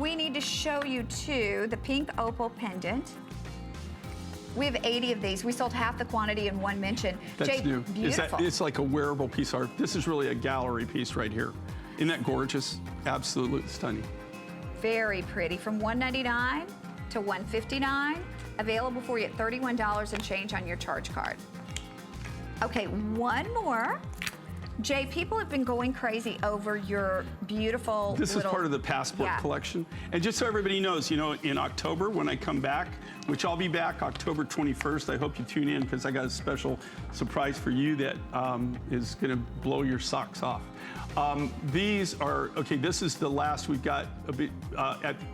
we need to show you too the pink opal pendant. We have 80 of these. We sold half the quantity in one mention. That's Jay, new. beautiful. It's like a wearable piece of art. This is really a gallery piece right here. Isn't that gorgeous? Absolutely stunning. Very pretty. From $199 to $159. Available for you at $31 and change on your charge card. Okay, one more. Jay, people have been going crazy over your beautiful This is part of the Passport collection. And just so everybody knows, you know, in October when I come back, which I'll be back October 21st, I hope you tune in because I got a special surprise for you that is gonna blow your socks off. These are, okay, this is the last we've got a bit,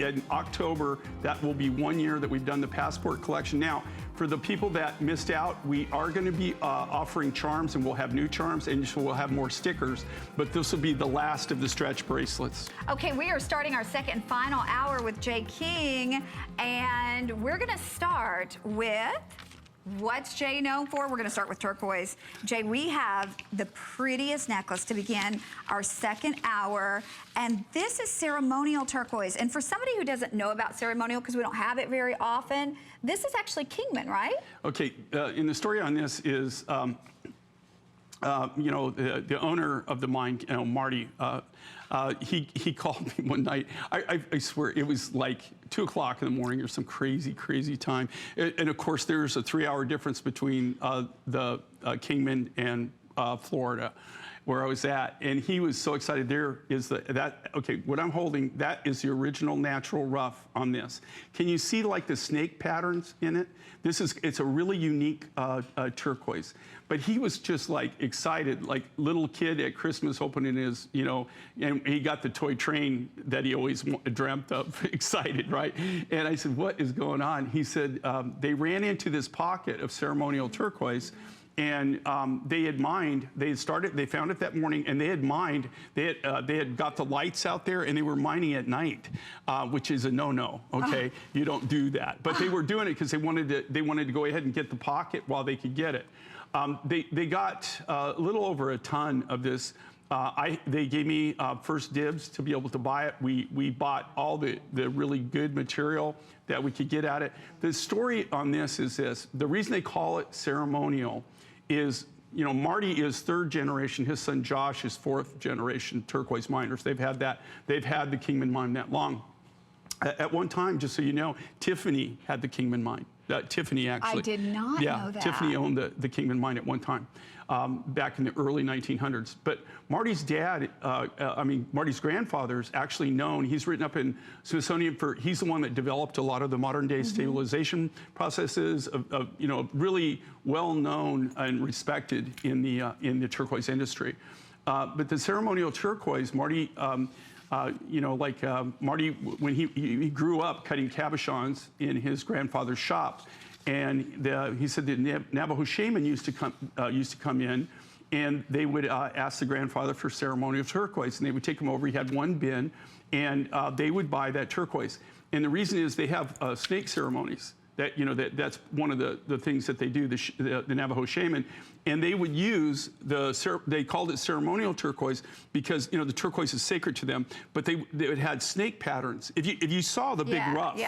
in October, that will be 1 year that we've done the Passport collection. Now, for the people that missed out, we are gonna be offering charms, and we'll have new charms, and we'll have more stickers, but this will be the last of the stretch bracelets. Okay, we are starting our second and final hour with Jay King, and we're gonna start with, what's Jay known for? We're gonna start with turquoise. Jay, we have the prettiest necklace to begin our second hour, and this is ceremonial turquoise. And for somebody who doesn't know about ceremonial, because we don't have it very often, this is actually Kingman, right? Okay, and the story on this is, you know, the owner of the mine, you know, Marty, he called me one night. I swear it was like 2 o'clock in the morning or some crazy, crazy time. And of course, there's a 3-hour difference between the Kingman and Florida, where I was at, and he was so excited. There is okay, what I'm holding, that is the original natural rough on this. Can you see like the snake patterns in it? It's a really unique turquoise. But he was just like excited, like little kid at Christmas opening his, you know, and he got the toy train that he always dreamt of, excited, right? And I said, what is going on? He said, they ran into this pocket of ceremonial turquoise, and they had mined. They found it that morning, and they had mined. They had got the lights out there, and they were mining at night, which is a no-no. Okay, you don't do that. But they were doing it because they wanted to go ahead and get the pocket while they could get it. They got a little over a ton of this. They gave me first dibs to be able to buy it. We bought all the really good material that we could get at it. The story on this is this: the reason they call it ceremonial is, you know, Marty is 3rd generation. His son Josh is 4th generation turquoise miners. They've had the Kingman mine that long. At one time, just so you know, Tiffany had the Kingman mine. Tiffany actually. I did not know that. Tiffany owned the Kingman mine at one time, back in the early 1900s. But Marty's dad, Marty's grandfather's actually known. He's written up in Smithsonian he's the one that developed a lot of the modern day stabilization processes, you know, really well known and respected in the turquoise industry. But the ceremonial turquoise, Marty, you know, like Marty, when he grew up cutting cabochons in his grandfather's shop, and he said the Navajo shaman used to come in, and they would ask the grandfather for ceremonial turquoise, and they would take him over. He had one bin, and they would buy that turquoise. And the reason is they have snake ceremonies. That, you know, that's one of the things that they do, the Navajo shaman. And they would use they called it ceremonial turquoise because, you know, the turquoise is sacred to them, but it had snake patterns. If you saw the big rough,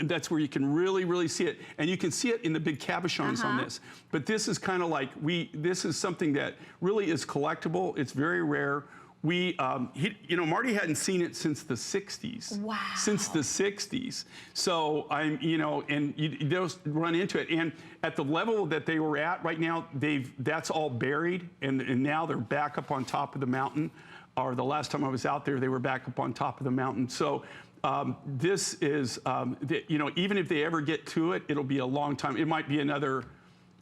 that's where you can really, really see it. And you can see it in the big cabochons on this. But this is kind of like, this is something that really is collectible. It's very rare. You know, Marty hadn't seen it since the 60s. Wow. Since the 60s. So you know, and they'll run into it. And at the level that they were at right now, that's all buried, and now they're back up on top of the mountain. Or the last time I was out there, they were back up on top of the mountain. So this is, you know, even if they ever get to it, it'll be a long time. It might be another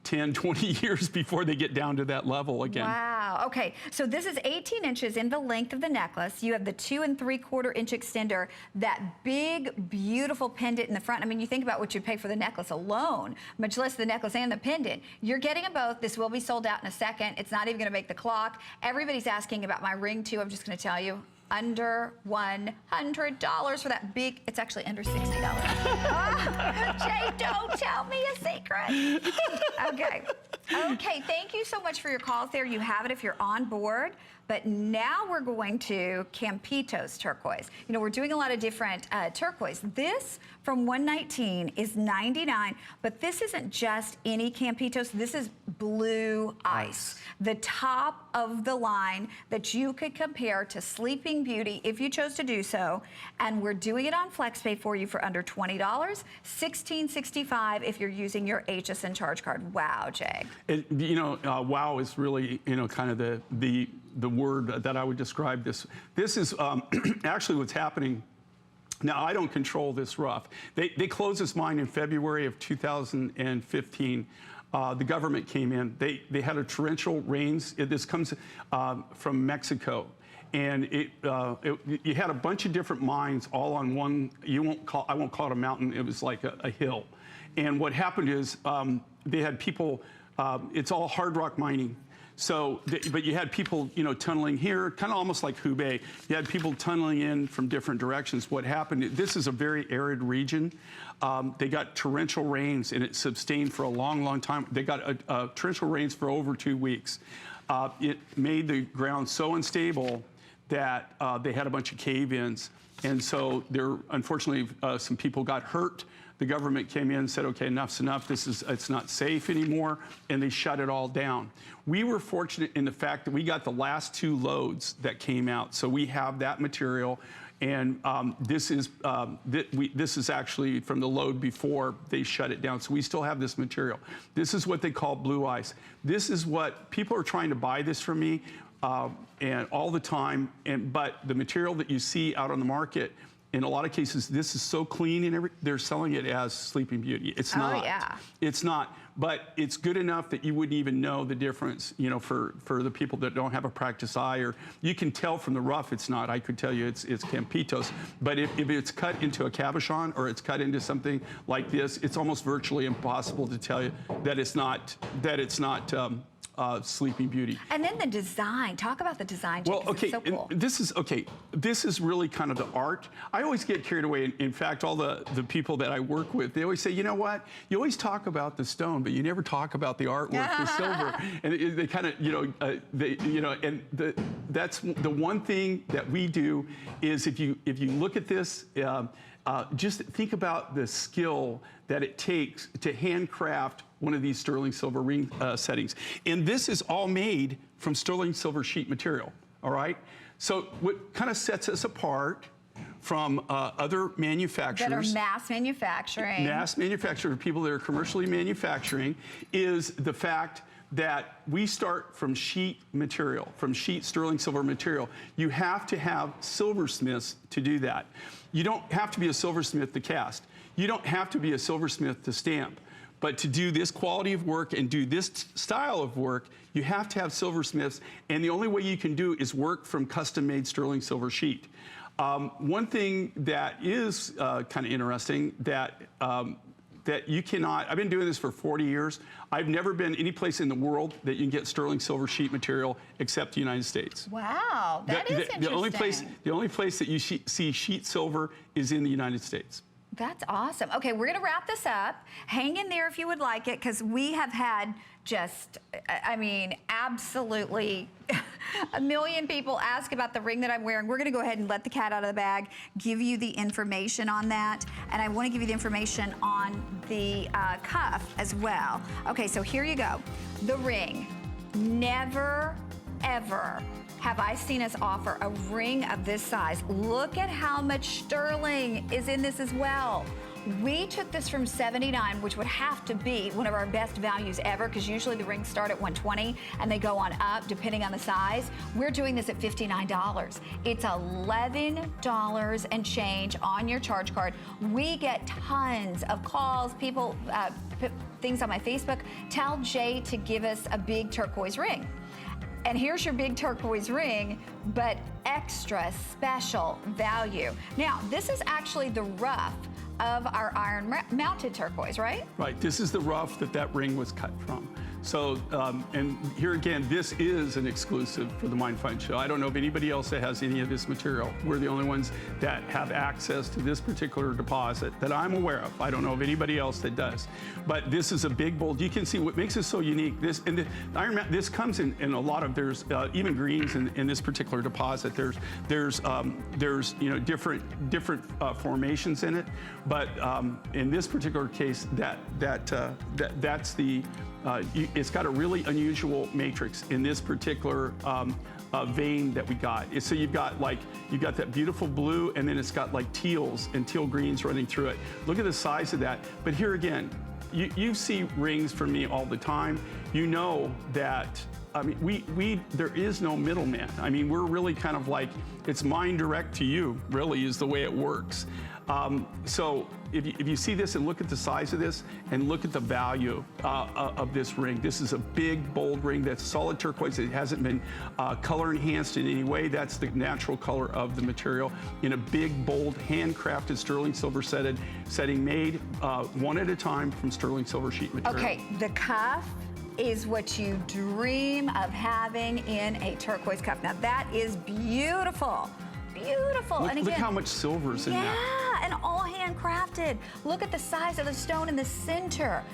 10, 20 years before they get down to that level again. Wow, okay. So this is 18 inches in the length of the necklace. You have the 2 3/4 inch extender, that big, beautiful pendant in the front. I mean, you think about what you pay for the necklace alone, much less the necklace and the pendant. You're getting them both. This will be sold out in a second. It's not even gonna make the clock. Everybody's asking about my ring too. I'm just gonna tell you, under $100 for that big, it's actually under $60. Jay, don't tell me a secret. Okay. Okay, thank you so much for your calls there. You have it if you're on board. but now we're going to Campitos turquoise. You know, we're doing a lot of different turquoise. This from 119 is 99, but this isn't just any Campitos. This is blue ice, the top of the line that you could compare to Sleeping Beauty if you chose to do so. And we're doing it on FlexPay for you for under $20, $16.65 if you're using your HSN charge card. Wow, Jay. And, you know, wow is really, you know, kind of the word that I would describe this. This is actually what's happening. Now, I don't control this rough. They closed this mine in February of 2015. The government came in. They had a torrential rains. This comes from Mexico. And you had a bunch of different mines all on one, I won't call it a mountain, it was like a hill. And what happened is they had people, it's all hard rock mining. So, but you had people, you know, tunneling here, kind of almost like Hubei. You had people tunneling in from different directions. What happened, this is a very arid region. They got torrential rains, and it sustained for a long, long time. They got torrential rains for over 2 weeks. It made the ground so unstable that they had a bunch of cave-ins. And so there, unfortunately, some people got hurt. The government came in and said, okay, enough's enough. It's not safe anymore. And they shut it all down. We were fortunate in the fact that we got the last 2 loads that came out. So we have that material. And this is actually from the load before they shut it down. So we still have this material. This is what they call blue ice. This is what people are trying to buy this from me and all the time. But the material that you see out on the market, in a lot of cases, this is so clean and they're selling it as Sleeping Beauty. It's not. Oh, yeah. It's not. But it's good enough that you wouldn't even know the difference, you know, for the people that don't have a practiced eye, or you can tell from the rough it's not. I could tell you it's Campitos. But if it's cut into a cabochon or it's cut into something like this, it's almost virtually impossible to tell you that it's not Sleeping Beauty. And then the design. Talk about the design. Well, okay, it's so cool. This is really kind of the art. I always get carried away. In fact, all the people that I work with, they always say, you know what? You always talk about the stone, but you never talk about the artwork, the silver. And they kind of, that's the one thing that we do is if you look at this, just think about the skill that it takes to handcraft one of these sterling silver ring settings. And this is all made from sterling silver sheet material, all right? So what kind of sets us apart from other manufacturers that are mass manufacturing. Mass manufacturers, people that are commercially manufacturing, is the fact that we start from sheet material, from sheet sterling silver material. You have to have silversmiths to do that. You don't have to be a silversmith to cast. You don't have to be a silversmith to stamp. But to do this quality of work and do this style of work, you have to have silversmiths, and the only way you can do is work from custom-made sterling silver sheet. One thing that is kind of interesting that you cannot, I've been doing this for 40 years. I've never been any place in the world that you can get sterling silver sheet material except the United States. Wow, that is interesting. The only place that you see sheet silver is in the United States. That's awesome. Okay, we're going to wrap this up. Hang in there if you would like it, because we have had just, I mean, absolutely a million people ask about the ring that I'm wearing. We're going to go ahead and let the cat out of the bag, give you the information on that. And I want to give you the information on the cuff as well. Okay, so here you go. The ring. Never, ever have I seen us offer a ring of this size. Look at how much sterling is in this as well. We took this from $79, which would have to be one of our best values ever, because usually the rings start at $120 and they go on up depending on the size. We're doing this at $59. It's $11 and change on your charge card. We get tons of calls, people put things on my Facebook. Tell Jay to give us a big turquoise ring. And here's your big turquoise ring, but extra special value. Now, this is actually the rough of our iron mounted turquoise, right? Right, this is the rough that ring was cut from. So, and here again, this is an exclusive for the Mine Find Show. I don't know of anybody else that has any of this material. We're the only ones that have access to this particular deposit that I'm aware of. I don't know of anybody else that does. But this is a big, bold. You can see what makes it so unique. This and the Iron Mountain, this comes in a lot of, there's even greens in this particular deposit. There's different formations in it. But in this particular case, that's the it's got a really unusual matrix in this particular vein that we got. So you've got that beautiful blue, and then it's got like teals and teal greens running through it. Look at the size of that. But here again, you see rings from me all the time. You know that. I mean, there is no middleman. I mean, we're really kind of like, it's mine direct to you, really, is the way it works. So if you see this and look at the size of this and look at the value of this ring, this is a big, bold ring that's solid turquoise. It hasn't been color enhanced in any way. That's the natural color of the material in a big, bold, handcrafted sterling silver setting made one at a time from sterling silver sheet material. Okay, the cuff is what you dream of having in a turquoise cuff. Now that is beautiful. Beautiful. Look, and again, look how much silver's in that. Yeah, and all handcrafted. Look at the size of the stone in the center.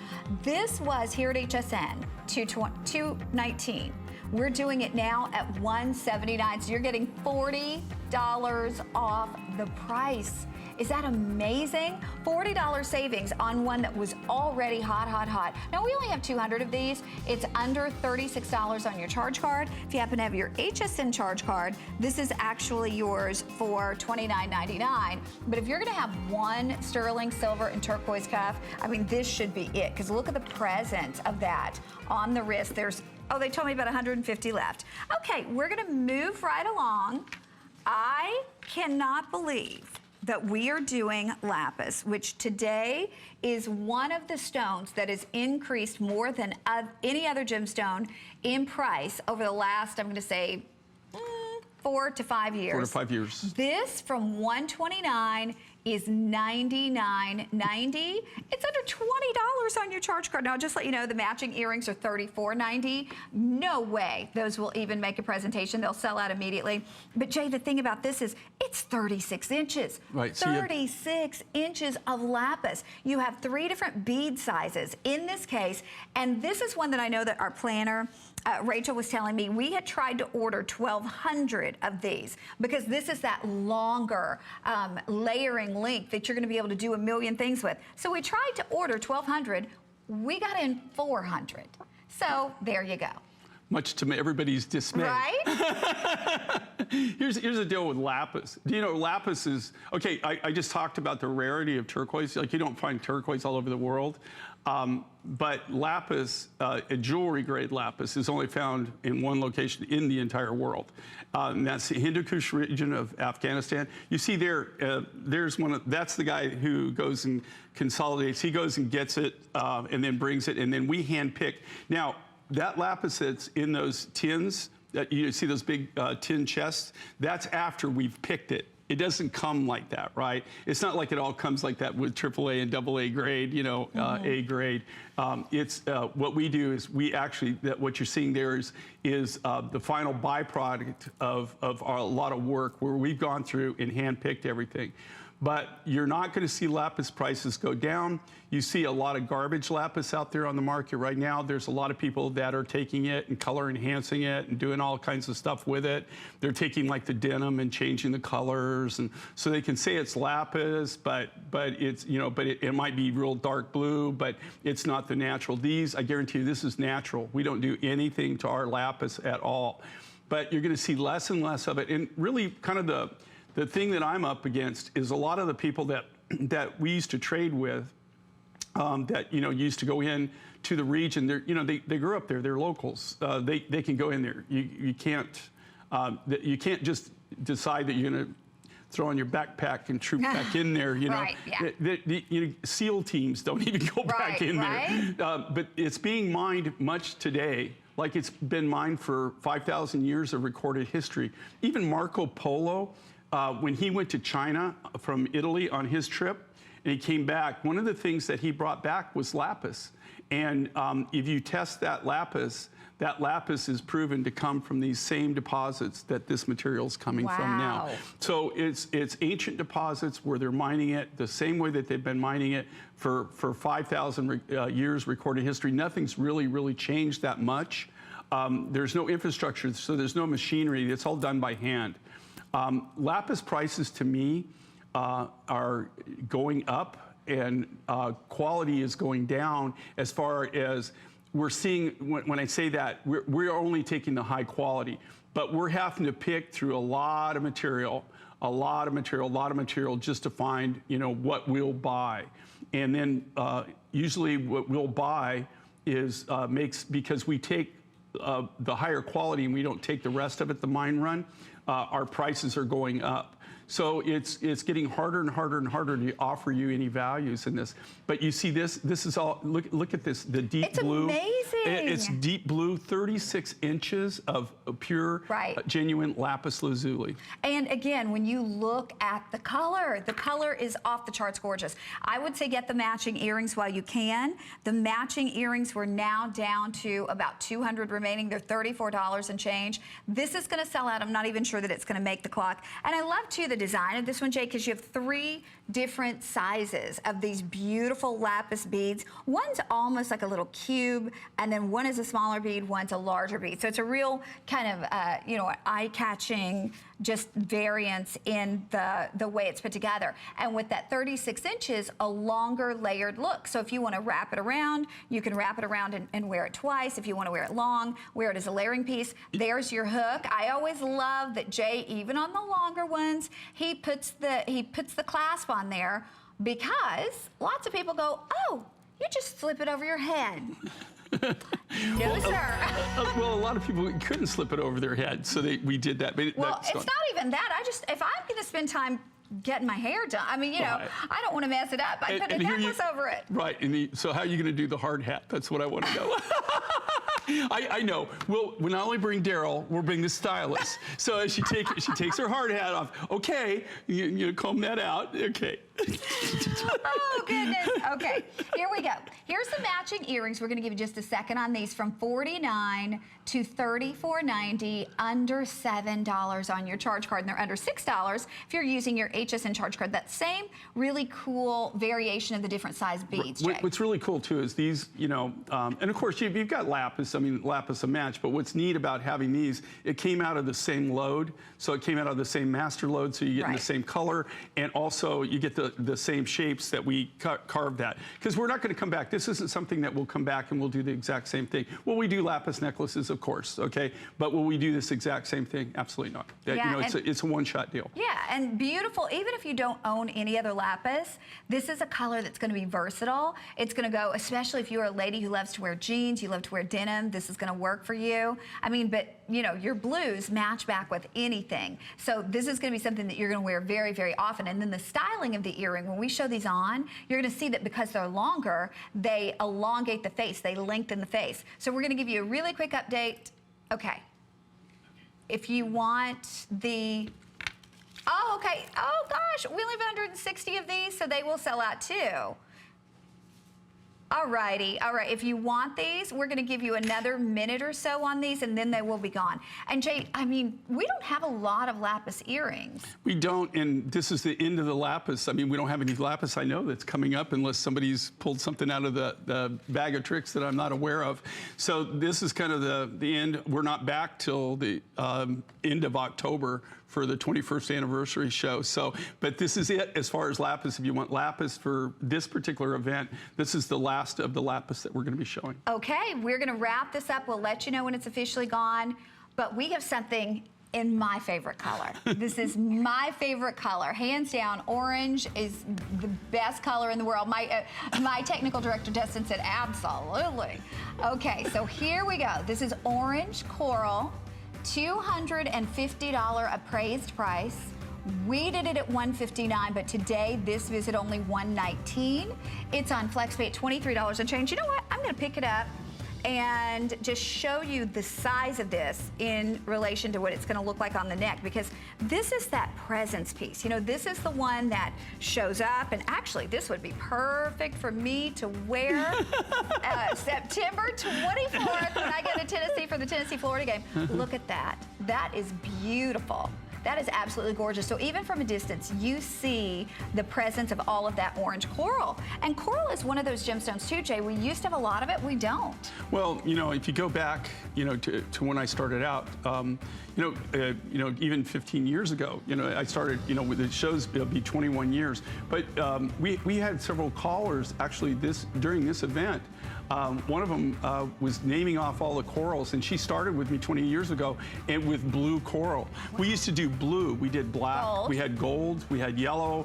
This was here at HSN, $219. We're doing it now at $179, so you're getting $40 off the price. Is that amazing? $40 savings on one that was already hot, hot, hot. Now, we only have 200 of these. It's under $36 on your charge card. If you happen to have your HSN charge card, this is actually yours for $29.99. But if you're gonna have one sterling silver and turquoise cuff, I mean, this should be it, because look at the presence of that on the wrist. Oh, they told me about 150 left. Okay, we're gonna move right along. I cannot believe that we are doing lapis, which today is one of the stones that has increased more than any other gemstone in price over the last, I'm going to say, 4 to 5 years. 4 to 5 years. This from $129 is $99.90. It's under $20 on your charge card. Now, I'll just let you know, the matching earrings are $34.90. No way those will even make a presentation. They'll sell out immediately. But Jay, the thing about this is it's 36 inches. Right. 36 inches of lapis. You have 3 different bead sizes in this case. And this is one that I know that our planner, Rachel, was telling me we had tried to order 1,200 of these because this is that longer layering link that you're going to be able to do a million things with. So we tried to order 1,200. We got in 400. So there you go. Much to everybody's dismay. Right? Here's the deal with lapis. Do you know lapis is, okay, I just talked about the rarity of turquoise. Like, you don't find turquoise all over the world. But lapis, a jewelry grade lapis, is only found in one location in the entire world. And that's the Hindu Kush region of Afghanistan. You see there's that's the guy who goes and consolidates. He goes and gets it and then brings it, and then we hand pick. Now, that lapis that's in those tins, that you see those big tin chests, that's after we've picked it. It doesn't come like that, right? It's not like it all comes like that with AAA and AA grade, you know, A grade. It's what we do is we actually, what you're seeing there is the final byproduct of a lot of work where we've gone through and handpicked everything. But you're not going to see lapis prices go down. You see a lot of garbage lapis out there on the market right now. There's a lot of people that are taking it and color enhancing it and doing all kinds of stuff with it. They're taking like the denim and changing the colors, and so they can say it's lapis, but it's, you know, but it might be real dark blue, but it's not the natural. These, I guarantee you, this is natural. We don't do anything to our lapis at all. But you're going to see less and less of it, and really kind of the thing that I'm up against is a lot of the people that we used to trade with, that, you know, used to go in to the region. They're, you know, they grew up there. They're locals. They can go in there. You can't just decide that you're going to throw on your backpack and troop back in there. You know, right, yeah. You know, SEAL teams don't even go back in there. But it's being mined much today, like it's been mined for 5,000 years of recorded history. Even Marco Polo, when he went to China from Italy on his trip, and he came back. One of the things that he brought back was lapis. And if you test that lapis is proven to come from these same deposits that this material is coming from now. So it's ancient deposits where they're mining it the same way that they've been mining it for 5,000 years recorded history. Nothing's really changed that much. There's no infrastructure, so there's no machinery. It's all done by hand. Lapis prices to me are going up, and quality is going down as far as we're seeing. When I say that, we're only taking the high quality, but we're having to pick through a lot of material just to find, you know, what we'll buy. And then usually what we'll buy is because we take the higher quality and we don't take the rest of it the mine run, our prices are going up. So it's getting harder and harder and harder to offer you any values in this. But you see this is all, look at this, the deep blue. It's amazing. It's deep blue, 36 inches of pure, genuine lapis lazuli. And again, when you look at the color is off the charts gorgeous. I would say get the matching earrings while you can. The matching earrings were now down to about 200 remaining. They're $34 and change. This is gonna sell out. I'm not even sure that it's gonna make the clock. And I love too the design of this one, Jay, because you have 3 different sizes of these beautiful lapis beads. One's almost like a little cube, and then one is a smaller bead, one's a larger bead. So it's a real kind of, you know, eye-catching just variance in the way it's put together. And with that 36 inches, a longer layered look. So if you want to wrap it around, you can wrap it around and wear it twice. If you want to wear it long, wear it as a layering piece. There's your hook. I always love that Jay, even on the longer ones, he puts the clasp on there, because lots of people go, oh, you just slip it over your head. No, sir. Well, a lot of people couldn't slip it over their head, so we did that. But well, it's not even that. If I'm going to spend time getting my hair done, I mean, you know, I don't want to mess it up. I put a necklace over it. Right. So how are you going to do the hard hat? That's what I want to know. I know. We'll not only bring Daryl, we'll bring the stylist. So as she takes her hard hat off. Okay, you comb that out. Okay. Oh, goodness. Okay, here we go. Here's the matching earrings. We're going to give you just a second on these, from $49 to $34.90, under $7 on your charge card, and they're under $6 if you're using your HSN charge card. That same really cool variation of the different size beads, Jay. What's really cool, too, is these, you know, and of course, you've got lapis. I mean, lapis a match, but what's neat about having these, it came out of the same load, so it came out of the same master load, so you get in the same color, and also you get the same shapes that we carved that. Because we're not going to come back. This isn't something that we'll come back and we'll do the exact same thing. Well, we do lapis necklaces, of course, okay? But will we do this exact same thing? Absolutely not. Yeah, you know, it's a one-shot deal. Yeah, and beautiful. Even if you don't own any other lapis, this is a color that's going to be versatile. It's going to go, especially if you're a lady who loves to wear jeans, you love to wear denim, this is going to work for you. I mean, but, you know, your blues match back with anything. So this is going to be something that you're going to wear very, very often. And then the styling of the earring, when we show these on, you're going to see that because they're longer, they elongate the face, they lengthen the face. So we're going to give you a really quick update. Okay. If you want the, oh, okay. Oh, gosh, we only have 160 of these, so they will sell out too. All righty. All right. If you want these, we're going to give you another minute or so on these, and then they will be gone. And Jay, I mean, we don't have a lot of lapis earrings. We don't, and this is the end of the lapis. I mean, we don't have any lapis, I know, that's coming up unless somebody's pulled something out of the bag of tricks that I'm not aware of. So this is kind of the end. We're not back till the end of October for the 21st anniversary show. So, but this is it as far as lapis. If you want lapis for this particular event, this is the last of the lapis that we're going to be showing. Okay, we're going to wrap this up. We'll let you know when it's officially gone. But we have something in my favorite color. This is my favorite color. Hands down, orange is the best color in the world. My technical director, Dustin, said absolutely. Okay, so here we go. This is orange coral. $250 appraised price. We did it at $159, but today this visit only $119. It's on FlexPay at $23 and change. You know what? I'm going to pick it up and just show you the size of this in relation to what it's going to look like on the neck, because this is that presence piece. You know, this is the one that shows up, and actually this would be perfect for me to wear September 24th when I go to Tennessee for the Tennessee-Florida game. Look at that. That is beautiful. That is absolutely gorgeous. So even from a distance, you see the presence of all of that orange coral. And coral is one of those gemstones too, Jay. We used to have a lot of it. We don't. Well, you know, if you go back, you know, to when I started out, even 15 years ago, you know, I started, you know, with the shows, it'll be 21 years. But we had several callers actually during this event. One of them was naming off all the corals, and she started with me 20 years ago, and with blue coral. We used to do blue, we did black, Gold. we had gold, we had yellow,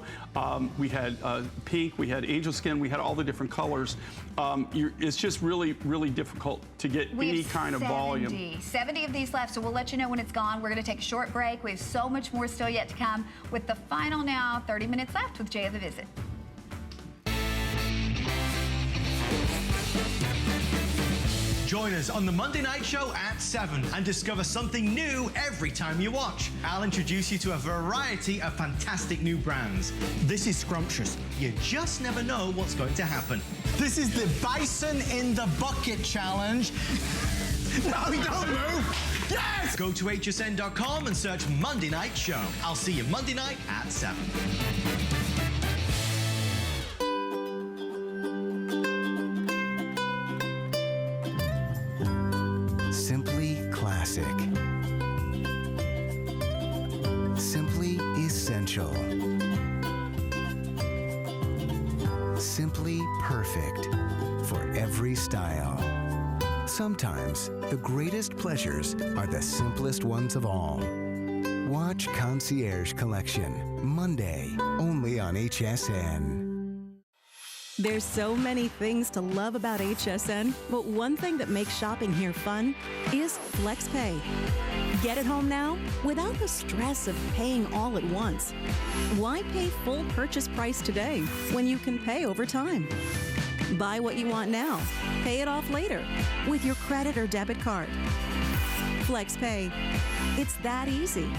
we had pink, we had angel skin, we had all the different colors. It's just really, really difficult to get any kind of volume. 70 of these left, so we'll let you know when it's gone. We're going to take a short break. We have so much more still yet to come with the final now 30 minutes left with Jay of the Visit. Join us on the Monday Night Show at 7 and discover something new every time you watch. I'll introduce you to a variety of fantastic new brands. This is scrumptious. You just never know what's going to happen. This is the Bison in the Bucket Challenge. No, don't move. Yes! Go to hsn.com and search Monday Night Show. I'll see you Monday night at 7. Simply classic. Simply essential. Simply perfect for every style. Sometimes the greatest pleasures are the simplest ones of all. Watch Concierge Collection, Monday, only on HSN. There's so many things to love about HSN, but one thing that makes shopping here fun is FlexPay. Get it home now without the stress of paying all at once. Why pay full purchase price today when you can pay over time? Buy what you want now, pay it off later with your credit or debit card. FlexPay. It's that easy.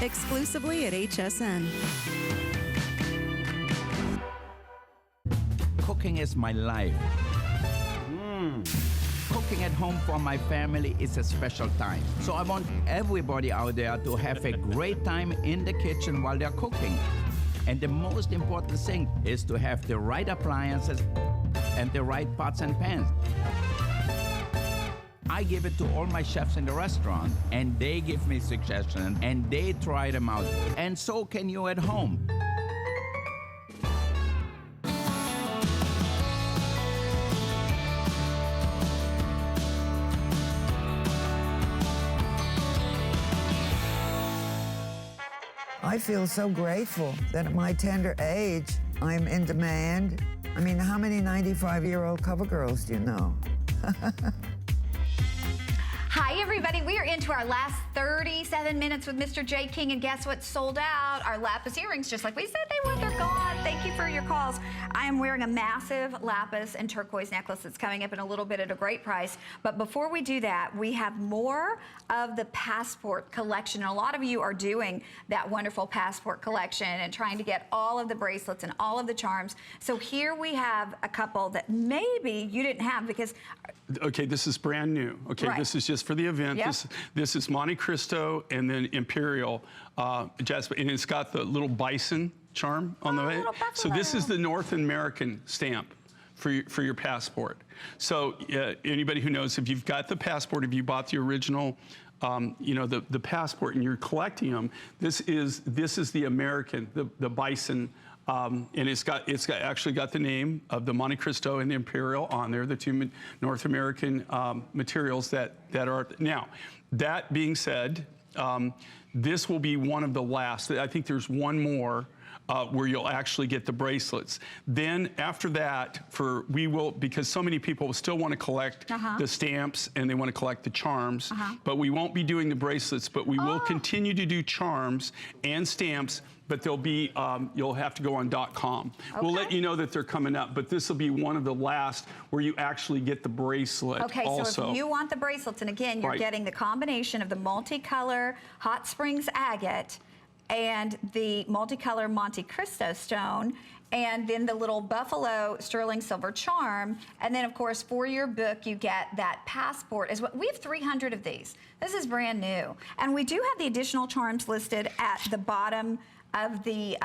Exclusively at HSN. Cooking is my life. Cooking at home for my family is a special time. So I want everybody out there to have a great time in the kitchen while they're cooking. And the most important thing is to have the right appliances and the right pots and pans. I give it to all my chefs in the restaurant, and they give me suggestions, and they try them out. And so can you at home. I feel so grateful that at my tender age, I'm in demand. I mean, how many 95-year-old cover girls do you know? Hi, everybody. We are into our last 37 minutes with Mr. Jay King, and guess what? Sold out. Our lapis earrings, just like we said they would. They're gone. Thank you for your calls. I am wearing a massive lapis and turquoise necklace that's coming up in a little bit at a great price. But before we do that, we have more of the passport collection. And a lot of you are doing that wonderful passport collection and trying to get all of the bracelets and all of the charms. So here we have a couple that maybe you didn't have because... Okay, this is brand new. Okay, Right. This is just for the event. Yep. This is Monte Cristo and then Imperial jasper, and it's got the little bison charm on the way. little So this is buffalo. the North American stamp for your passport. So anybody who knows, if you've got the passport, if you bought the original, the passport and you're collecting them, this is the American, the bison. And it's actually got the name of the Monte Cristo and the Imperial on there, the two North American materials that are now. That being said, This will be one of the last. I think there's one more where you'll actually get the bracelets. Then after that, because so many people still want to collect the stamps and they want to collect the charms, but we won't be doing the bracelets, but we will continue to do charms and stamps, but they'll be, you'll have to go on .com. We'll let you know that they're coming up, but this will be one of the last where you actually get the bracelet also. So if you want the bracelets, and again, you're getting the combination of the multicolor Hot Springs agate and the multicolor Monte Cristo stone, and then the little buffalo sterling silver charm. And then, of course, for your book, you get that passport as well. We have 300 of these. This is brand new. And we do have the additional charms listed at the bottom of the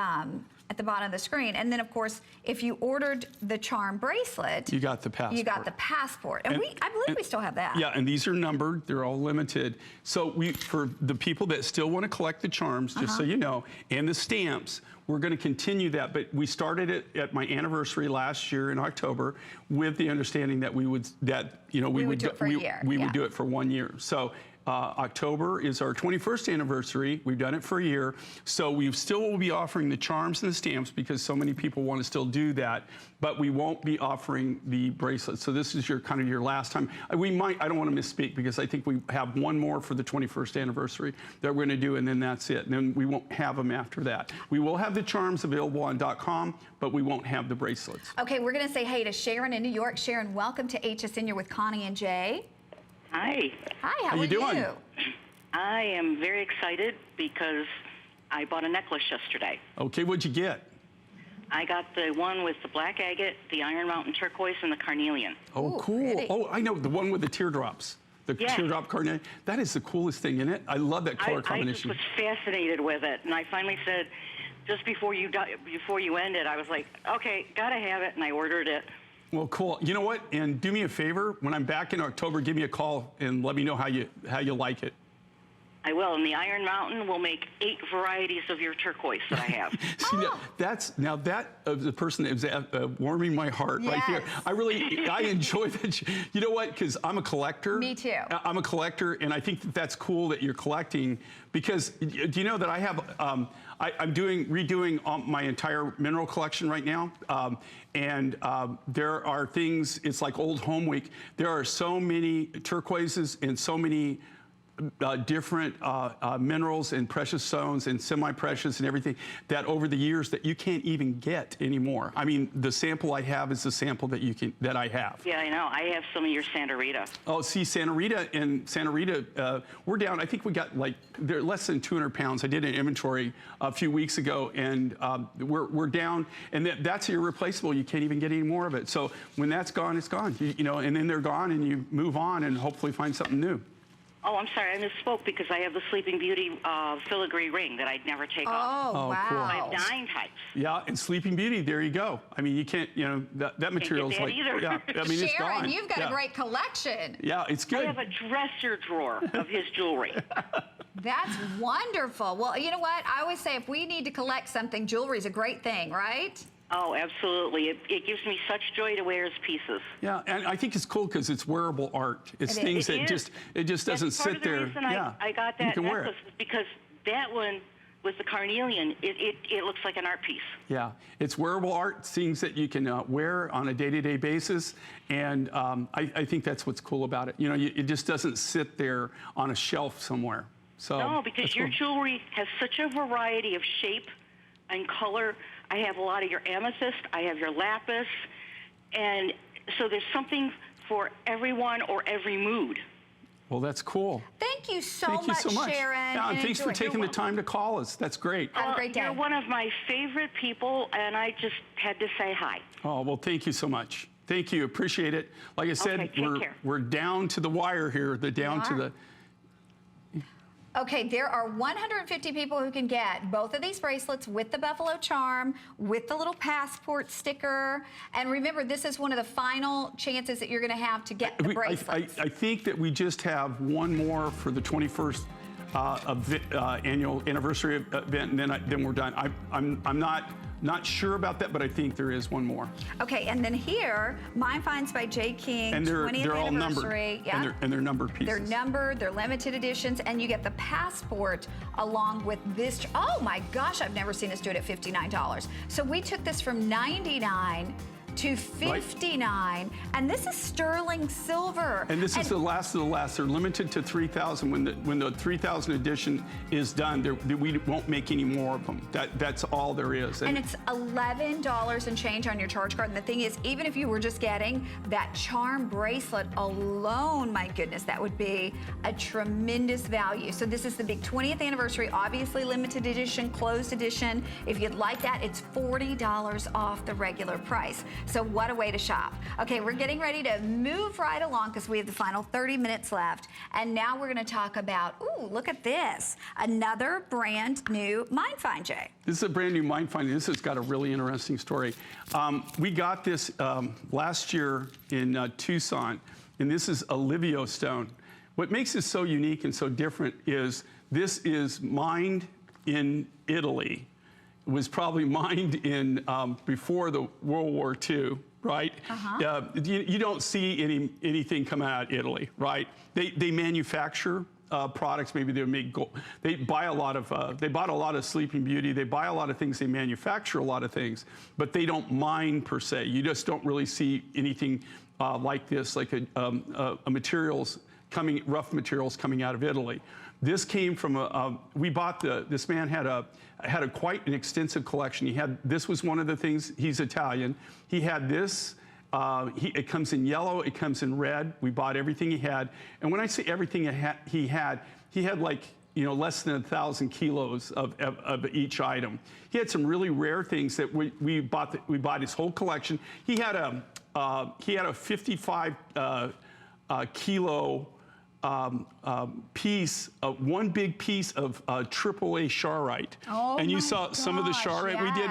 screen. And then, of course, if you ordered the charm bracelet, you got the passport. You got the passport. And I believe we still have that. Yeah, and these are numbered. They're all limited. So for the people that still want to collect the charms, just so you know, and the stamps, we're going to continue that. But we started it at my anniversary last year in October with the understanding that we would do it for a year. We would do it for 1 year. So October is our 21st anniversary. We've done it for a year. So we still will be offering the charms and the stamps because so many people want to still do that, but we won't be offering the bracelets. So this is your kind of your last time. I don't want to misspeak because I think we have one more for the 21st anniversary that we're going to do, and then that's it. And then we won't have them after that. We will have the charms available on .com, but we won't have the bracelets. Okay, we're going to say hey to Sharon in New York. Sharon, welcome to HSN. You're with Connie and Jay. Hi. Hi, how are you doing? I am very excited because I bought a necklace yesterday. Okay, what'd you get? I got the one with the black agate, the Iron Mountain turquoise, and the carnelian. Oh, Ooh, cool. pretty. Oh, I know, the one with the teardrops. The teardrop carnelian. That is the coolest thing in it. I love that color combination. I just was fascinated with it, and I finally said, just before you ended, I was like, okay, gotta have it, and I ordered it. Well, cool. You know what? And do me a favor. When I'm back in October, give me a call and let me know how you like it. I will. And the Iron Mountain will make 8 varieties of your turquoise that I have. See, now that the person that was warming my heart right there. I enjoy that. You know what? Because I'm a collector. Me too. I'm a collector, and I think that's cool that you're collecting. Because do you know that I have? I'm redoing my entire mineral collection right now, and there are things. It's like Old Home Week. There are so many turquoises and so many different minerals and precious stones and semi-precious and everything that over the years that you can't even get anymore. I mean, the sample I have is the sample that I have. Yeah, I know. I have some of your Santa Rita. Oh, see, Santa Rita, we're down. I think we got they're less than 200 pounds. I did an inventory a few weeks ago, and we're down. And that's irreplaceable. You can't even get any more of it. So when that's gone, it's gone. You know, and then they're gone, and you move on and hopefully find something new. Oh, I'm sorry, I misspoke because I have the Sleeping Beauty filigree ring that I'd never take off. Oh, wow. Cool. I have 9 types. Yeah, and Sleeping Beauty, there you go. I mean, you can't, that material is like, either. yeah, I mean, it's Sharon, gone. you've got a great collection. Yeah, it's good. I have a dresser drawer of his jewelry. That's wonderful. Well, you know what? I always say if we need to collect something, jewelry's a great thing, right? Oh, absolutely. It gives me such joy to wear his pieces. Yeah, and I think it's cool because it's wearable art. It's things that just doesn't sit there. That's part of the reason I got that necklace is because that one with the carnelian, it looks like an art piece. Yeah, it's wearable art, things that you can wear on a day-to-day basis, and I think that's what's cool about it. You know, it just doesn't sit there on a shelf somewhere. So no, because your jewelry has such a variety of shape and color. I have a lot of your amethyst, I have your lapis, and so there's something for everyone or every mood. Well, that's cool. Thank you so much, Sharon. Yeah, and thanks for taking the time to call us. That's great. Have a great day. You're one of my favorite people, and I just had to say hi. Oh, well, thank you so much. Thank you. Appreciate it. Like I said, we're down to the wire here. Okay, there are 150 people who can get both of these bracelets with the buffalo charm, with the little passport sticker. And remember, this is one of the final chances that you're going to have to get the bracelets. I think that we just have one more for the 21st annual anniversary event, and then we're done. I'm not sure about that, but I think there is one more. Okay, and then here, Mind Finds by J. King, And they're 20th all numbered. anniversary. Yeah. And they're numbered pieces. They're numbered, they're limited editions, and you get the passport along with this. Oh my gosh, I've never seen us do it at $59. So we took this from $99 to $59, and this is sterling silver. And this is the last of the last. They're limited to 3,000. When the 3,000 edition is done, we won't make any more of them. That's all there is. And it's $11 and change on your charge card. And the thing is, even if you were just getting that charm bracelet alone, my goodness, that would be a tremendous value. So this is the big 20th anniversary, obviously limited edition, closed edition. If you'd like that, it's $40 off the regular price. So what a way to shop. Okay, we're getting ready to move right along because we have the final 30 minutes left. And now we're going to talk about, ooh, look at this. Another brand new Mind Find, Jay. This is a brand new Mind Find. This has got a really interesting story. We got this last year in Tucson, and this is Olivio stone. What makes this so unique and so different is this is mined in Italy. It was probably mined in before the World War II, right? You don't see anything come out of Italy, right? They manufacture products. Maybe they make gold. They buy a lot of. They bought a lot of Sleeping Beauty. They buy a lot of things. They manufacture a lot of things, but they don't mine per se. You just don't really see anything like this, like a materials coming, rough materials coming out of Italy. This came from we bought this man had quite an extensive collection. This was one of the things, he's Italian. He had this, it comes in yellow, it comes in red. We bought everything he had. And when I say everything he had like, less than 1,000 kilos of each item. He had some really rare things that we bought his whole collection. He had a 55 kilo piece, one big piece of AAA Charoite. Oh, and you saw some of the Charoite we did.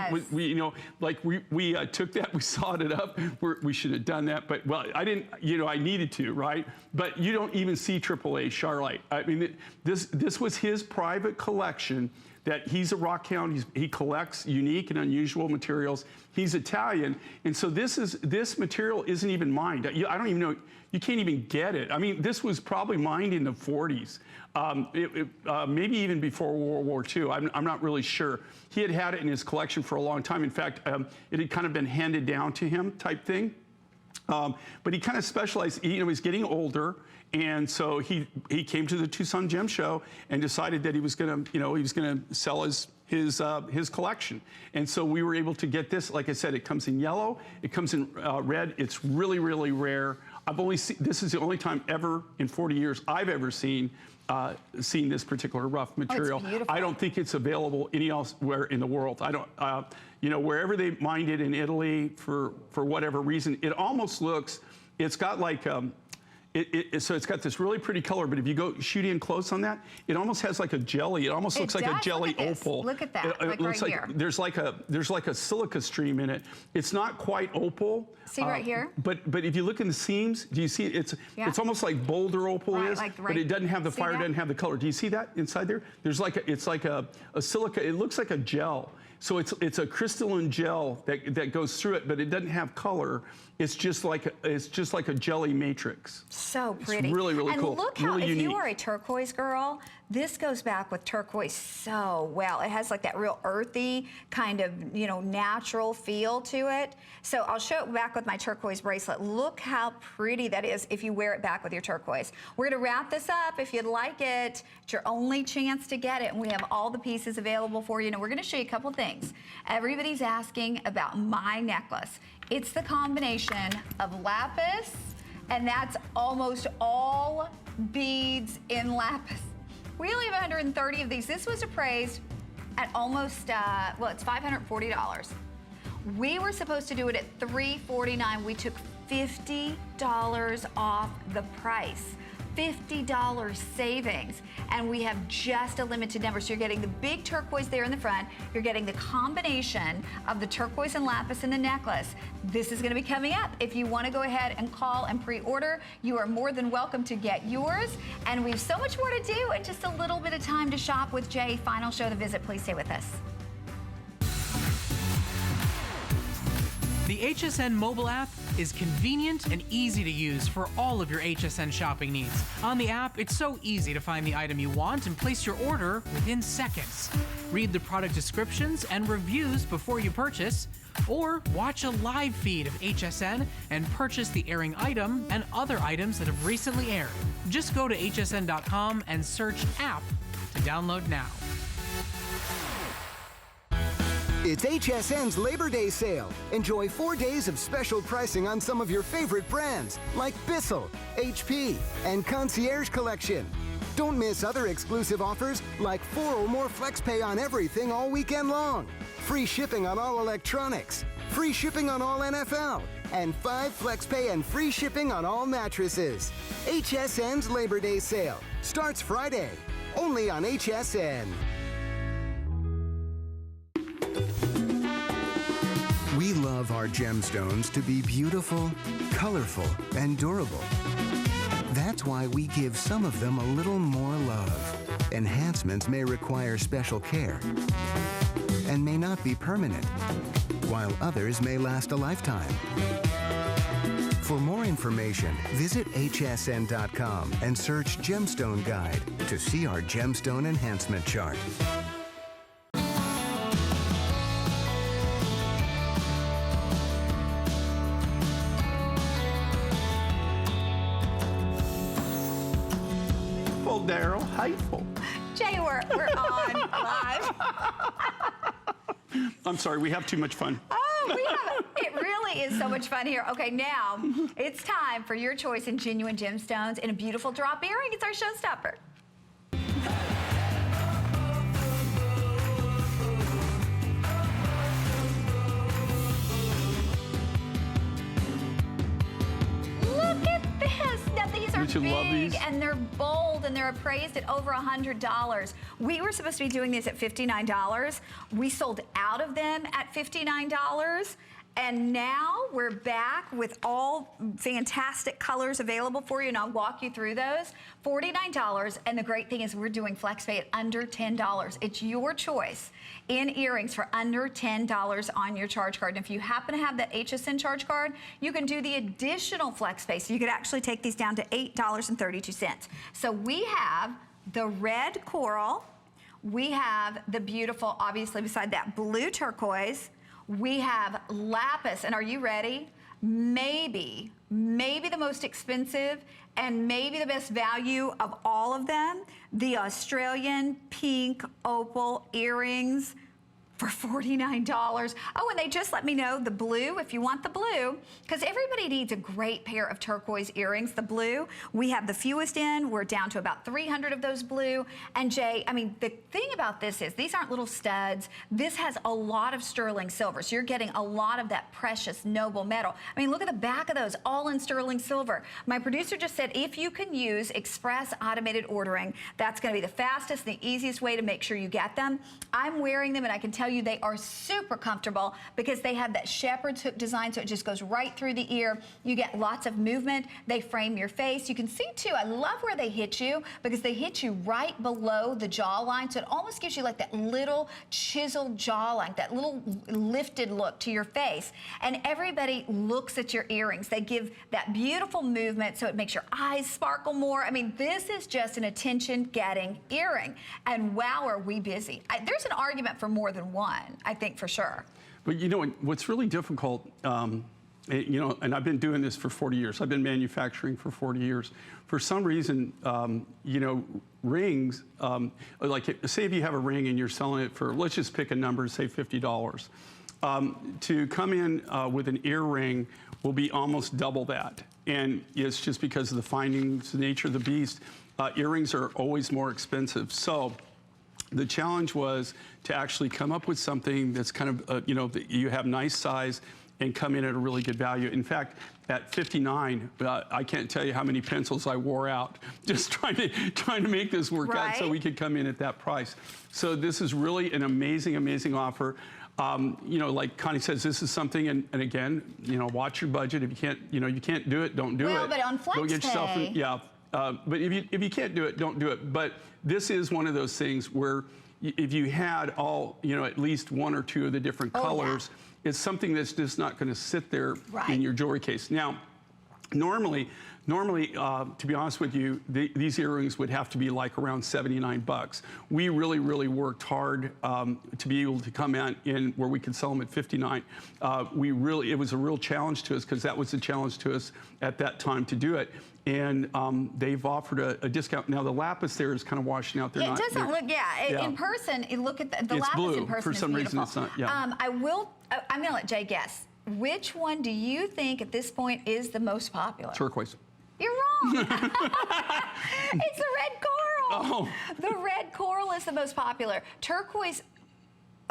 We took that, we sawed it up. We should have done that, but well, I didn't. I needed to, right? But you don't even see AAA Charoite. I mean, this was his private collection. That he's a rock hound. He collects unique and unusual materials. He's Italian, and so this material isn't even mined. I don't even know. You can't even get it. I mean, this was probably mined in the 40s, maybe even before World War II. I'm not really sure. He had it in his collection for a long time. In fact, it had kind of been handed down to him, type thing. But he kind of specialized. He's getting older. And so he came to the Tucson Gem Show and decided that he was going to sell his collection. And so we were able to get this. Like I said, it comes in yellow, it comes in red. It's really, really rare. This is the only time ever in 40 years I've ever seen this particular rough material. Oh, it's beautiful. I don't think it's available elsewhere in the world. I don't. Wherever they mined it in Italy for whatever reason, it almost looks. It's got like. So it's got this really pretty color, but if you go shoot in close on that, it almost has like a jelly. It almost looks like a jelly opal. Look at that. It looks like here. There's like a silica stream in it. It's not quite opal. See right here? But if you look in the seams, do you see it? It's almost like boulder opal is, but it doesn't have the fire, doesn't have the color. Do you see that inside there? There's it's like a silica. It looks like a gel. So it's a crystalline gel that goes through it, but it doesn't have color. It's just like a jelly matrix. So pretty. It's really, really cool. And look how, really if unique. you are a turquoise girl, this goes back with turquoise so well. It has like that real earthy kind of, natural feel to it. So I'll show it back with my turquoise bracelet. Look how pretty that is if you wear it back with your turquoise. We're gonna wrap this up. If you'd like it, it's your only chance to get it. And we have all the pieces available for you. Now we're gonna show you a couple things. Everybody's asking about my necklace. It's the combination of lapis, and that's almost all beads in lapis. We only have 130 of these. This was appraised at almost, it's $540. We were supposed to do it at $349. We took $50 off the price. $50 savings, and we have just a limited number. So you're getting the big turquoise there in the front. You're getting the combination of the turquoise and lapis in the necklace. This is going to be coming up. If you want to go ahead and call and pre-order, you are more than welcome to get yours. And we have so much more to do and just a little bit of time to shop with Jay. Final show of the visit. Please stay with us. The HSN mobile app is convenient and easy to use for all of your HSN shopping needs. On the app, it's so easy to find the item you want and place your order within seconds. Read the product descriptions and reviews before you purchase, or watch a live feed of HSN and purchase the airing item and other items that have recently aired. Just go to hsn.com and search app to download now. It's HSN's Labor Day sale. Enjoy 4 days of special pricing on some of your favorite brands like Bissell, HP, and Concierge Collection. Don't miss other exclusive offers like 4 or more FlexPay on everything all weekend long. Free shipping on all electronics. Free shipping on all NFL. And 5 FlexPay and free shipping on all mattresses. HSN's Labor Day sale starts Friday. Only on HSN. We love our gemstones to be beautiful, colorful, and durable. That's why we give some of them a little more love. Enhancements may require special care and may not be permanent, while others may last a lifetime. For more information, visit hsn.com and search Gemstone Guide to see our gemstone enhancement chart. Daryl, hateful. Jay, we're on live. I'm sorry, we have too much fun. Oh, it really is so much fun here. Okay, now it's time for your choice in genuine gemstones in a beautiful drop earring. It's our showstopper. Look at this. Now, these are Don't you love big these? and they're bold and they're appraised at over $100. We were supposed to be doing these at $59. We sold out of them at $59. And now we're back with all fantastic colors available for you, and I'll walk you through those. $49, and the great thing is we're doing FlexPay at under $10. It's your choice in earrings for under $10 on your charge card. And if you happen to have that HSN charge card, you can do the additional FlexPay. So you could actually take these down to $8.32. So we have the red coral. We have the beautiful, obviously beside that, blue turquoise. We have lapis, and are you ready? Maybe the most expensive and maybe the best value of all of them, the Australian pink opal earrings for $49. Oh, and they just let me know the blue, if you want the blue, because everybody needs a great pair of turquoise earrings, the blue. We have the fewest in. We're down to about 300 of those blue. And Jay, I mean, the thing about this is these aren't little studs. This has a lot of sterling silver, so you're getting a lot of that precious noble metal. I mean, look at the back of those, all in sterling silver. My producer just said if you can use express automated ordering, that's going to be the fastest, the easiest way to make sure you get them. I'm wearing them, and I can tell you they are super comfortable because they have that shepherd's hook design, so it just goes right through the ear. You get lots of movement. They frame your face. You can see too, I love where they hit you because they hit you right below the jawline, so it almost gives you like that little chiseled jawline, that little lifted look to your face. And everybody looks at your earrings. They give that beautiful movement, so it makes your eyes sparkle more. I mean, this is just an attention-getting earring. And wow, are we busy. There's an argument for more than one, I think, for sure. But you know, what's really difficult, you know, and I've been doing this for 40 years. I've been manufacturing for 40 years. For some reason, you know, rings, like say if you have a ring and you're selling it for, let's just pick a number, say $50. To come in with an earring will be almost double that. And it's just because of the findings, the nature of the beast. Earrings are always more expensive. So the challenge was to actually come up with something that's kind of, you know, that you have nice size and come in at a really good value. In fact, at $59, I can't tell you how many pencils I wore out just trying to make this work out so we could come in at that price. So this is really an amazing, amazing offer. You know, like Connie says, this is something, and again, you know, watch your budget. If you can't, you know, you can't do it, don't do it. Well, but on Don't get yourself FlexPay. yeah. But if you can't do it, don't do it. But this is one of those things where if you had all, you know, at least one or two of the different colors, it's something that's just not going to sit there in your jewelry case. Now, normally, to be honest with you, these earrings would have to be like around $79. We really, really worked hard to be able to come in where we could sell them at $59. It was a real challenge to us because that was a challenge to us at that time to do it. And they've offered a discount. Now the lapis there is kind of washing out. It doesn't look, in person, you look at the it's lapis blue. in person For some is reason beautiful. it's not, I'm going to let Jay guess. Which one do you think at this point is the most popular? Turquoise. You're wrong. It's the red coral. Oh. The red coral is the most popular. Turquoise,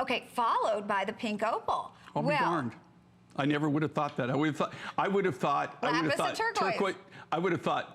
okay, followed by the pink opal. Oh, well, darned. I never would have thought that. I would have thought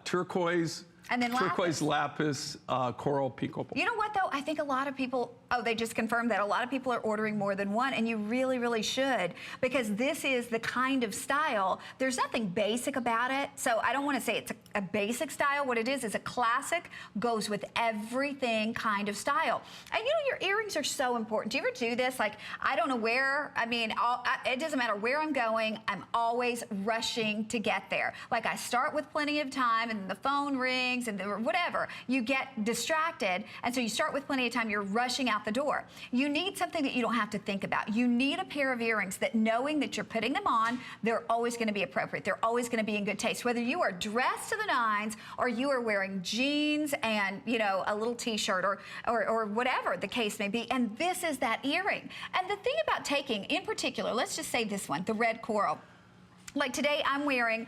turquoise, and then turquoise, lapis, coral, pink opal. You know what, though? I think a lot of people, they just confirmed that a lot of people are ordering more than one, and you really, really should, because this is the kind of style. There's nothing basic about it, so I don't want to say it's a basic style. What it is a classic, goes with everything kind of style. And you know, your earrings are so important. Do you ever do this? Like, I don't know where, it doesn't matter where I'm going, I'm always rushing to get there. Like, I start with plenty of time, and the phone rings, and whatever. You get distracted, and so you start with plenty of time, you're rushing out the door. You need something that you don't have to think about. You need a pair of earrings that, knowing that you're putting them on, they're always going to be appropriate. They're always going to be in good taste. Whether you are dressed to the nines or you are wearing jeans and, you know, a little t-shirt or whatever the case may be, and this is that earring. And the thing about taking, in particular, let's just say this one, the red coral. Like today, I'm wearing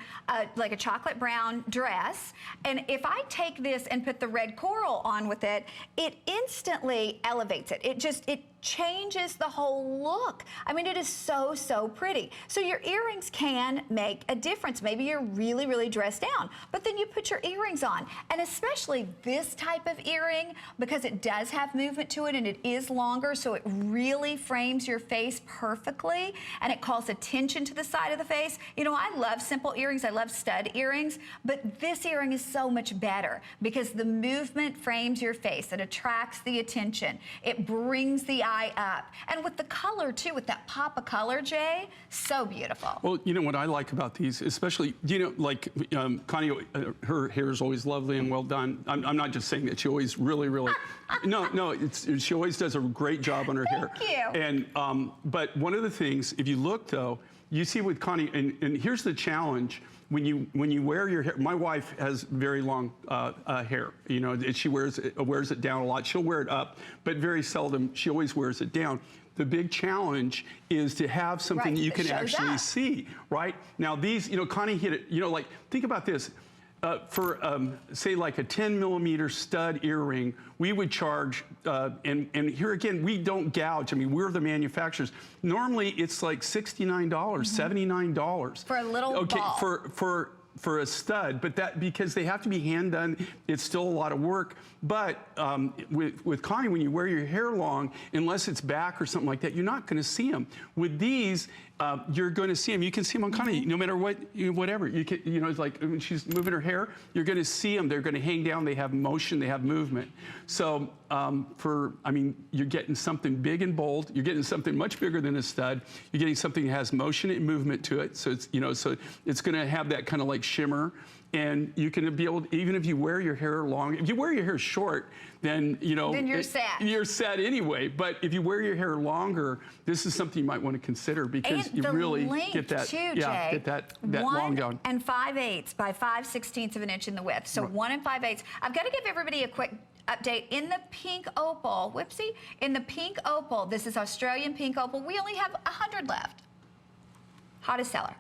like a chocolate brown dress, and if I take this and put the red coral on with it, it instantly elevates it. It changes the whole look. I mean, it is so, so pretty. So your earrings can make a difference. Maybe you're really, really dressed down, but then you put your earrings on. And especially this type of earring, because it does have movement to it and it is longer, so it really frames your face perfectly, and it calls attention to the side of the face. You know, I love simple earrings. I love stud earrings, but this earring is so much better because the movement frames your face. It attracts the attention. It brings the eye up. And with the color, too, with that pop of color, Jay, so beautiful. Well, you know what I like about these, especially, you know, like Connie, her hair is always lovely and well done. I'm not just saying that. She always really, no, she always does a great job on her hair. Thank you. And, but one of the things, if you look, though, you see with Connie, and here's the challenge. When you wear your hair, my wife has very long hair. You know, she wears it down a lot. She'll wear it up, but very seldom. She always wears it down. The big challenge is to have something that you can actually see, right? Now these, you know, Connie hit it. You know, like think about this. For say like a 10mm stud earring, we would charge, and here again, we don't gouge. I mean, we're the manufacturers. Normally, it's like $69, $79 for a little ball. For a stud, but that because they have to be hand done, it's still a lot of work. But with Connie, when you wear your hair long, unless it's back or something like that, you're not going to see them. With these, you're going to see them. You can see them on Connie, no matter what, whatever. You can, you know, it's like when she's moving her hair, you're going to see them. They're going to hang down. They have motion. They have movement. So I mean, you're getting something big and bold. You're getting something much bigger than a stud. You're getting something that has motion and movement to it. So it's, you know, so it's going to have that kind of like shimmer. And you can be able to, even if you wear your hair long, if you wear your hair short, then, you know. Then you're set. You're set anyway. But if you wear your hair longer, this is something you might want to consider because and you really get that, too, yeah, Jay, get that long gown. 1 5/8 by 5/16 of an inch in the width. So 1 5/8. I've got to give everybody a quick update. In the pink opal, in the pink opal, this is Australian pink opal, we only have 100 left. Hottest seller.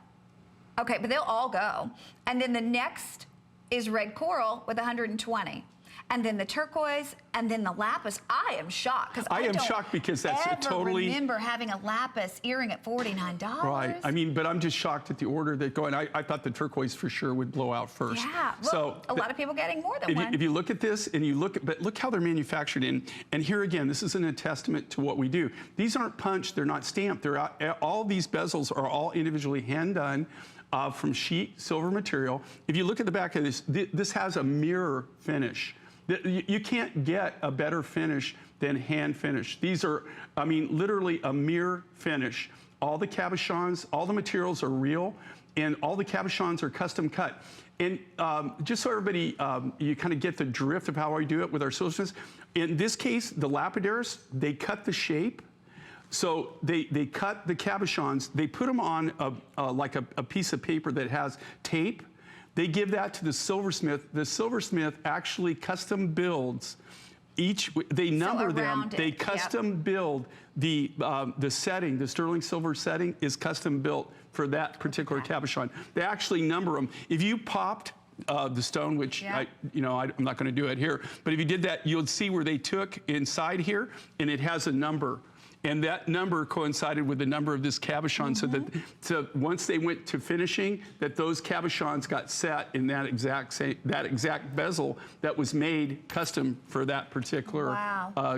Okay, but they'll all go. And then the next is red coral with 120. and then the turquoise, and then the lapis. I am shocked because I am shocked because that's ever totally. remember having a lapis earring at $49. Right. I mean, but I'm just shocked at the order that going. I thought the turquoise for sure would blow out first. Yeah. Well, so a lot of people getting more than one. If you look at this and you look at, but look how they're manufactured in. And here again, this isn't a testament to what we do. These aren't punched. They're not stamped. They're all these bezels are all individually hand done. From sheet silver material. If you look at the back of this, this has a mirror finish. You can't get a better finish than hand finish. These are, I mean, literally a mirror finish. All the cabochons, all the materials are real, and all the cabochons are custom cut. And just so everybody, you kind of get the drift of how I do it with our silversmiths. In this case, the lapidaries, they cut the shape. So they cut the cabochons, they put them on like a piece of paper that has tape. They give that to the silversmith. The silversmith actually custom builds each, they number them, they custom build the setting, the sterling silver setting is custom built for that particular cabochon. They actually number them. If you popped the stone, which I'm not going to do it here, but if you did that, you'll see where they took inside here, and it has a number. And that number coincided with the number of this cabochon, so once they went to finishing, that those cabochons got set in that exact bezel that was made custom for that particular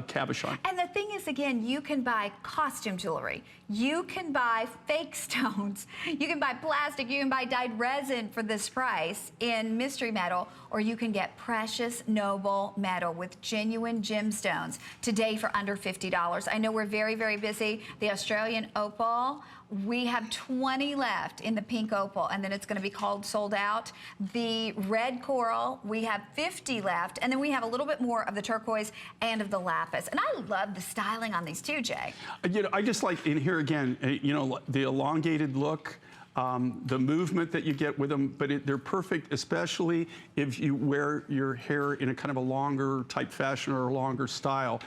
cabochon. And the thing is, again, you can buy costume jewelry, you can buy fake stones, you can buy plastic, you can buy dyed resin for this price in mystery metal, or you can get precious noble metal with genuine gemstones today for under $50. I know we're very, very busy. The Australian opal, we have 20 left in the pink opal, and then it's going to be called sold out. The red coral, we have 50 left, and then we have a little bit more of the turquoise and of the lapis. And I love the styling on these too, Jay. You know, I just like, in here again, you know, the elongated look. The movement that you get with them, but they're perfect, especially if you wear your hair in a kind of a longer type fashion or a longer style.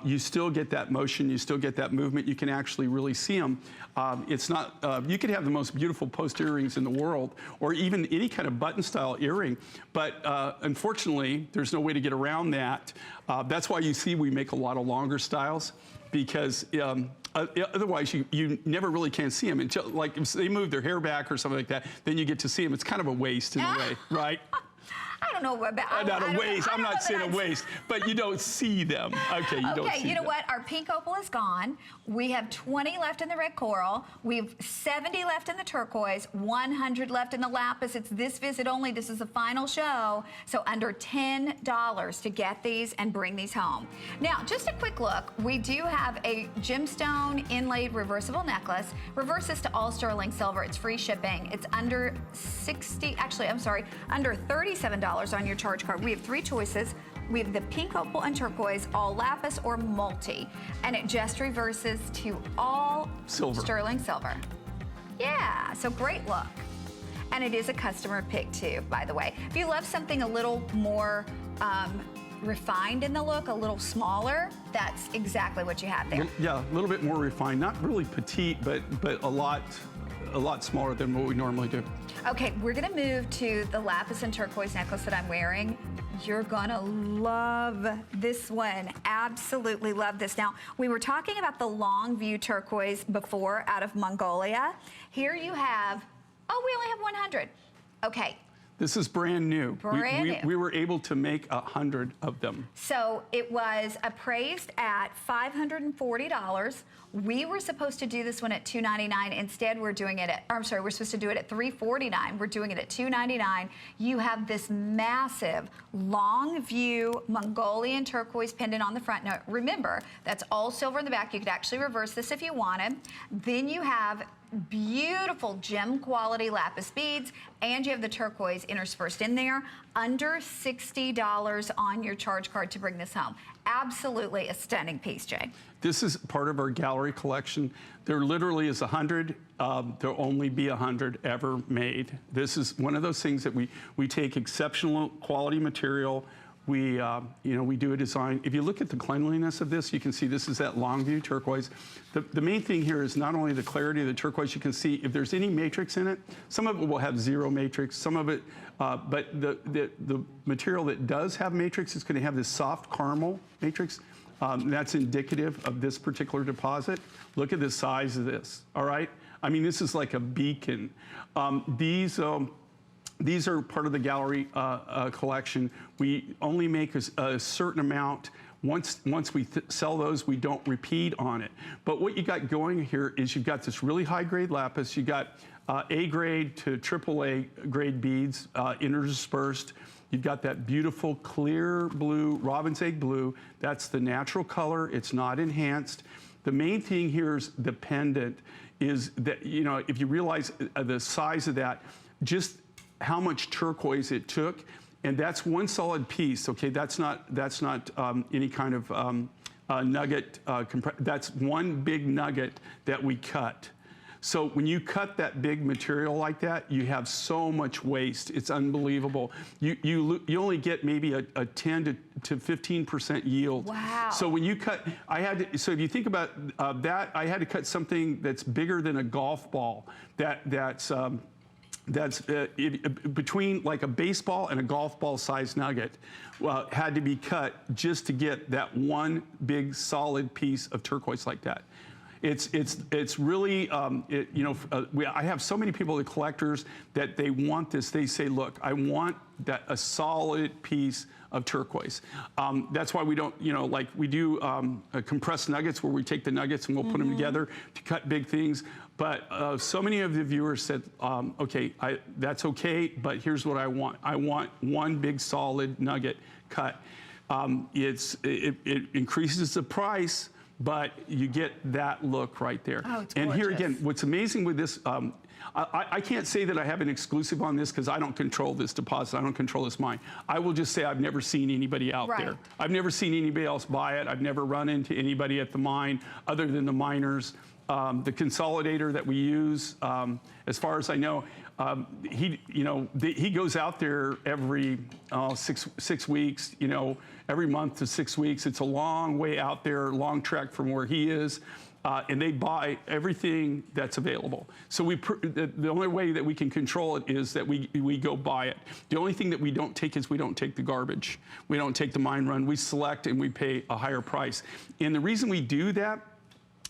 You still get that motion, you still get that movement. You can actually really see them. It's not, you could have the most beautiful post earrings in the world, or even any kind of button style earring, but unfortunately, there's no way to get around that. That's why you see we make a lot of longer styles, because otherwise you never really can see them until, like, if they move their hair back or something like that, then you get to see them. It's kind of a waste in a way, right? I don't know about not a waste. I'm not saying a waste, but you don't see them. Okay, you don't see Okay, you know them. what? Our pink opal is gone. We have 20 left in the red coral. We have 70 left in the turquoise, 100 left in the lapis. It's this visit only. This is the final show. So under $10 to get these and bring these home. Now, just a quick look. We do have a gemstone inlaid reversible necklace. Reverses to all sterling silver. It's free shipping. It's under under $37 on your charge card. We have 3 choices. We have the pink opal and turquoise, all lapis or multi, and it just reverses to all sterling silver. Yeah, so great look. And it is a customer pick too, by the way. If you love something a little more refined in the look, a little smaller, that's exactly what you have there. Yeah, a little bit more refined, not really petite, but a lot smaller than what we normally do. Okay, we're gonna move to the lapis and turquoise necklace that I'm wearing. You're gonna love this one. Absolutely love this. Now, we were talking about the long view turquoise before out of Mongolia. Here you have, oh, we only have 100. Okay. This is brand new. Brand new. We were able to make 100 of them. So it was appraised at $540. We were supposed to do this one at $299. Instead, we're doing it at, we're supposed to do it at $349. We're doing it at $299. You have this massive long view Mongolian turquoise pendant on the front. Now, remember, that's all silver in the back. You could actually reverse this if you wanted. Then you have beautiful gem quality lapis beads, and you have the turquoise interspersed in there. Under $60 on your charge card to bring this home. Absolutely a stunning piece, Jay. This is part of our gallery collection. There literally is 100. There'll only be 100 ever made. This is one of those things that we take exceptional quality material, we do a design. If you look at the cleanliness of this, you can see this is that Longview turquoise. The main thing here is not only the clarity of the turquoise, you can see if there's any matrix in it, some of it will have zero matrix, some of it, but the material that does have matrix is going to have this soft caramel matrix. That's indicative of this particular deposit. Look at the size of this, all right? I mean, this is like a beacon. These are part of the gallery collection. We only make a certain amount. Once we sell those, we don't repeat on it. But what you got going here is you've got this really high-grade lapis. You got A grade to AAA grade beads interdispersed. You've got that beautiful clear blue, robin's egg blue. That's the natural color. It's not enhanced. The main thing here is the pendant is that, you know, if you realize the size of that, just how much turquoise it took, and that's one solid piece. Okay, that's not any kind of nugget. That's one big nugget that we cut. So when you cut that big material like that, you have so much waste. It's unbelievable. You only get maybe a 10 to 15% yield. Wow. So when you cut, so if you think about that, I had to cut something that's bigger than a golf ball. That's between like a baseball and a golf ball sized nugget. Had to be cut just to get that one big solid piece of turquoise like that. It's really, I have so many people, the collectors, that they want this. They say, look, I want a solid piece of turquoise. That's why we don't, like we do compressed nuggets where we take the nuggets and we'll put them together to cut big things. But so many of the viewers said, okay, that's okay, but here's what I want. I want one big solid nugget cut. It increases the price, but you get that look right there. Oh, it's and here gorgeous. again, what's amazing with this, I can't say that I have an exclusive on this because I don't control this deposit. I don't control this mine. I will just say I've never seen anybody out there. I've never seen anybody else buy it. I've never run into anybody at the mine other than the miners. The consolidator that we use, as far as I know, he goes out there every 6 weeks, every month to 6 weeks. It's a long way out there, long trek from where he is, and they buy everything that's available. So the only way that we can control it is that we go buy it. The only thing that we don't take is we don't take the garbage. We don't take the mine run. We select and we pay a higher price. And the reason we do that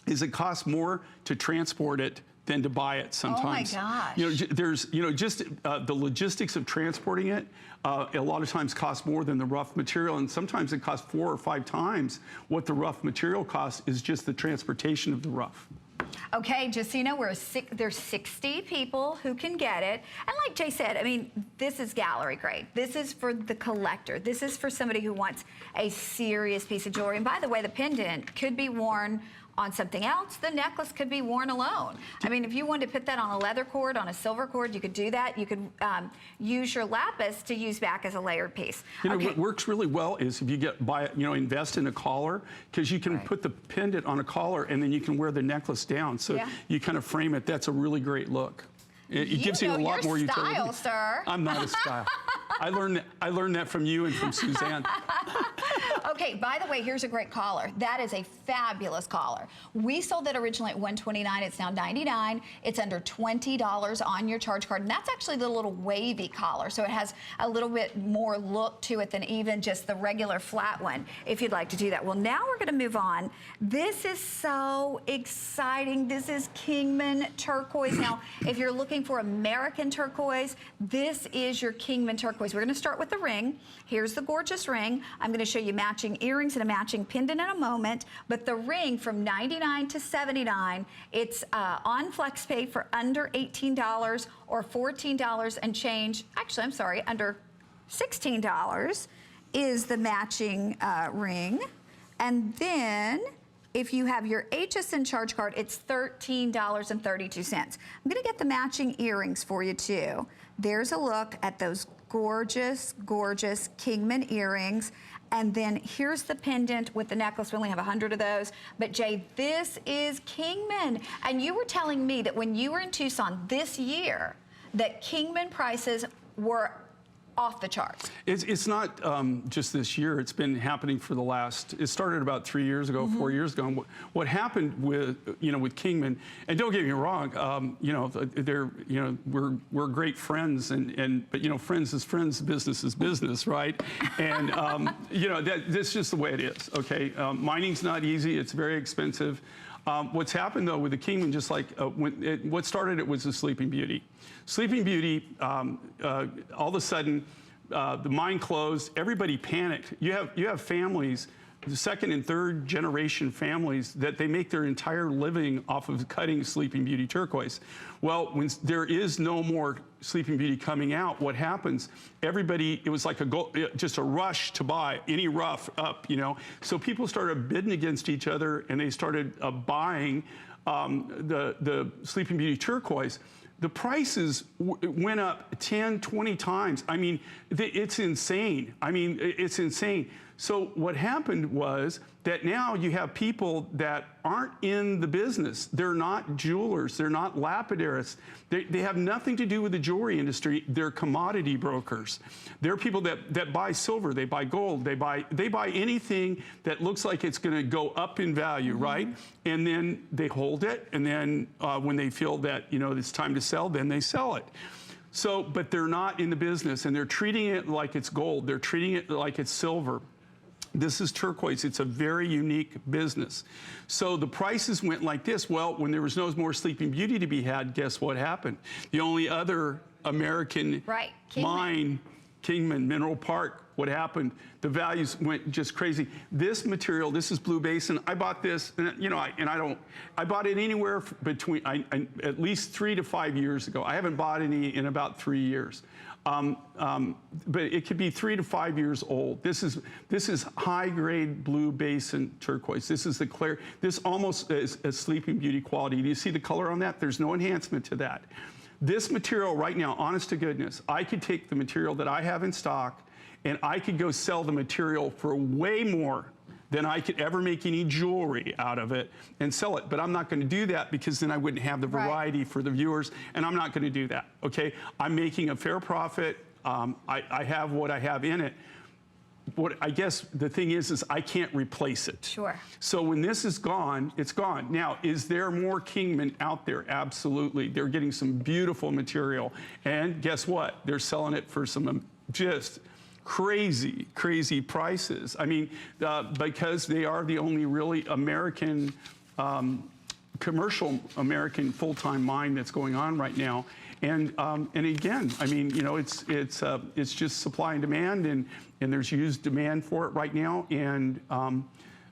is it costs more to transport it than to buy it sometimes. Oh my gosh. There's, just the logistics of transporting it a lot of times costs more than the rough material, and sometimes it costs 4 or 5 times what the rough material costs is just the transportation of the rough. Okay, just so you know, there's 60 people who can get it. And like Jay said, I mean, this is gallery grade. This is for the collector. This is for somebody who wants a serious piece of jewelry. And by the way, the pendant could be worn on something else. The necklace could be worn alone. I mean, if you wanted to put that on a leather cord, on a silver cord, you could do that. You could use your lapis to use back as a layered piece. What works really well is if you invest in a collar, because you can put the pendant on a collar and then you can wear the necklace down. So you kind of frame it. That's a really great look. It gives you a lot more utility. Style, sir. I'm not a style. I learned that from you and from Suzanne. Okay, by the way, here's a great collar. That is a fabulous collar. We sold that originally at $129. It's now $99. It's under $20 on your charge card. And that's actually the little wavy collar. So it has a little bit more look to it than even just the regular flat one, if you'd like to do that. Well, now we're going to move on. This is so exciting. This is Kingman turquoise. Now, if you're looking for American turquoise, this is your Kingman turquoise. We're going to start with the ring. Here's the gorgeous ring. I'm going to show you matching earrings and a matching pendant in a moment, but the ring from $99 to $79, it's on FlexPay for under $18 or $14 and change. Actually, I'm sorry, under $16 is the matching ring. And then if you have your HSN charge card, it's $13.32. I'm gonna get the matching earrings for you too. There's a look at those gorgeous, gorgeous Kingman earrings. And then here's the pendant with the necklace. We only have 100 of those. But Jay, this is Kingman. And you were telling me that when you were in Tucson this year, that Kingman prices were off the charts. It's not just this year. It's been happening for the last. It started about 3 years ago, 4 years ago. And what happened with with Kingman, and don't get me wrong, they're we're great friends, but friends is friends, business is business, right? And that's just the way it is. Okay, mining's not easy. It's very expensive. What's happened though with the Kingman, just like what started it was the Sleeping Beauty. Sleeping Beauty, all of a sudden, the mine closed. Everybody panicked. You have families, the second and third generation families, that they make their entire living off of cutting Sleeping Beauty turquoise. Well, when there is no more Sleeping Beauty coming out, what happens? Everybody, it was like just a rush to buy any rough up, So people started bidding against each other, and they started buying the Sleeping Beauty turquoise. The prices went up 10, 20 times. I mean, it's insane. It's insane. So what happened was that now you have people that aren't in the business. They're not jewelers. They're not lapidarists. They have nothing to do with the jewelry industry. They're commodity brokers. They're people that buy silver. They buy gold. They buy anything that looks like it's going to go up in value, right? And then they hold it. And then when they feel that it's time to sell, then they sell it. So, but they're not in the business, and they're treating it like it's gold. They're treating it like it's silver. This is turquoise. It's a very unique business. So the prices went like this. Well, when there was no more Sleeping Beauty to be had, guess what happened? The only other American mine, Kingman Mineral Park, what happened? The values went just crazy. This material, this is Blue Basin. I bought this, I bought it anywhere between at least 3 to 5 years ago. I haven't bought any in about 3 years. But it could be 3 to 5 years old. This is high-grade Blue Basin turquoise. This is the clear. This almost is a Sleeping Beauty quality. Do you see the color on that? There's no enhancement to that. This material right now, honest to goodness, I could take the material that I have in stock, and I could go sell the material for way more than I could ever make any jewelry out of it and sell it. But I'm not going to do that, because then I wouldn't have the variety for the viewers, and I'm not going to do that, okay? I'm making a fair profit. I have what I have in it. What I guess the thing is I can't replace it. Sure. So when this is gone, it's gone. Now, is there more Kingman out there? Absolutely. They're getting some beautiful material. And guess what? They're selling it for some just crazy, crazy prices. I mean, because they are the only really American, commercial American full-time mine that's going on right now. And again, I mean, it's just supply and demand, and there's huge demand for it right now. And